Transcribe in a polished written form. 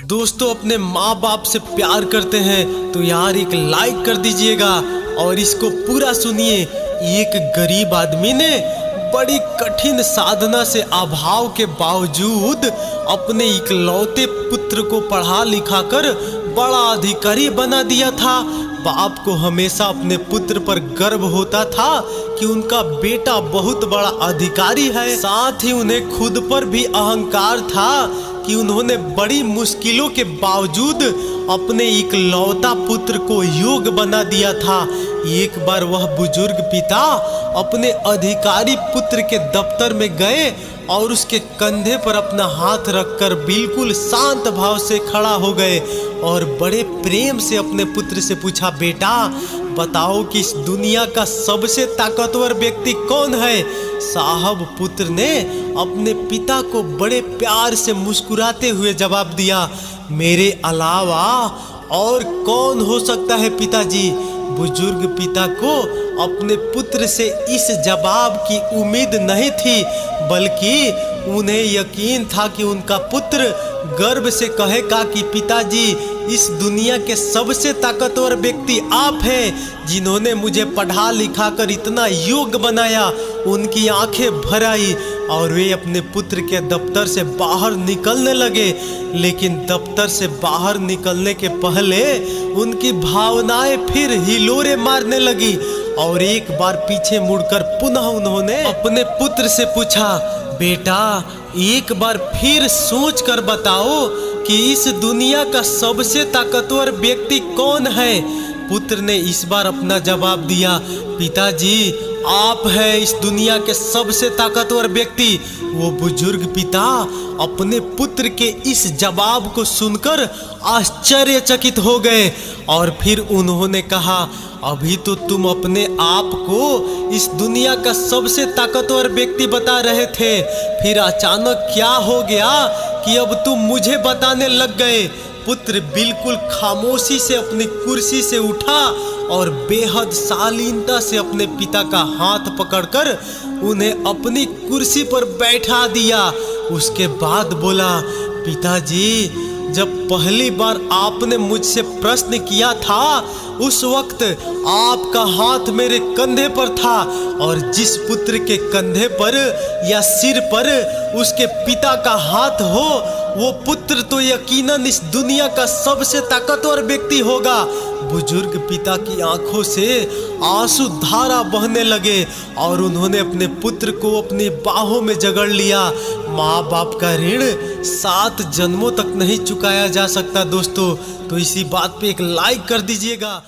दोस्तों अपने माँ बाप से प्यार करते हैं तो यार एक लाइक कर दीजिएगा और इसको पूरा सुनिए। एक गरीब आदमी ने बड़ी कठिन साधना से अभाव के बावजूद अपने इकलौते पुत्र को पढ़ा लिखा कर बड़ा अधिकारी बना दिया था। बाप को हमेशा अपने पुत्र पर गर्व होता था कि उनका बेटा बहुत बड़ा अधिकारी है। साथ ही उन्हें खुद पर भी अहंकार था कि उन्होंने बड़ी मुश्किलों के बावजूद अपने इकलौता पुत्र को योग्य बना दिया था। एक बार वह बुजुर्ग पिता अपने अधिकारी पुत्र के दफ्तर में गए और उसके कंधे पर अपना हाथ रखकर बिल्कुल शांत भाव से खड़ा हो गए और बड़े प्रेम से अपने पुत्र से पूछा, बेटा बताओ कि इस दुनिया का सबसे ताकतवर व्यक्ति कौन है। साहब पुत्र ने अपने पिता को बड़े प्यार से मुस्कुराते हुए जवाब दिया, मेरे अलावा और कौन हो सकता है पिताजी। बुजुर्ग पिता को अपने पुत्र से इस जवाब की उम्मीद नहीं थी, बल्कि उन्हें यकीन था कि उनका पुत्र गर्व से कहेगा कि पिताजी इस दुनिया के सबसे ताकतवर व्यक्ति आप हैं, जिन्होंने मुझे पढ़ा लिखा कर इतना योग्य बनाया। उनकी आंखें भर आई और वे अपने पुत्र के दफ्तर से बाहर निकलने लगे, लेकिन दफ्तर से बाहर निकलने के पहले उनकी भावनाएं फिर हिलोरे मारने लगी और एक बार पीछे मुड़कर पुनः उन्होंने अपने पुत्र से पूछा, बेटा एक बार फिर सोच कर बताओ कि इस दुनिया का सबसे ताकतवर व्यक्ति कौन है। पुत्र ने इस बार अपना जवाब दिया, पिताजी आप हैं इस दुनिया के सबसे ताकतवर व्यक्ति। वो बुजुर्ग पिता अपने पुत्र के इस जवाब को सुनकर आश्चर्यचकित हो गए और फिर उन्होंने कहा, अभी तो तुम अपने आप को इस दुनिया का सबसे ताकतवर व्यक्ति बता रहे थे, फिर अचानक क्या हो गया कि अब तुम मुझे बताने लग गए। पुत्र बिल्कुल खामोशी से अपनी कुर्सी से उठा और बेहद शालीनता से अपने पिता का हाथ पकड़कर उन्हें अपनी कुर्सी पर बैठा दिया। उसके बाद बोला, पिताजी जब पहली बार आपने मुझसे प्रश्न किया था उस वक्त आपका हाथ मेरे कंधे पर था और जिस पुत्र के कंधे पर या सिर पर उसके पिता का हाथ हो वो पुत्र तो यकीनन इस दुनिया का सबसे ताकतवर व्यक्ति होगा। बुजुर्ग पिता की आंखों से आंसू धारा बहने लगे और उन्होंने अपने पुत्र को अपनी बाहों में जकड़ लिया। माँ बाप का ऋण 7 जन्मों तक नहीं चुकाया जा सकता दोस्तों, तो इसी बात पे एक लाइक कर दीजिएगा।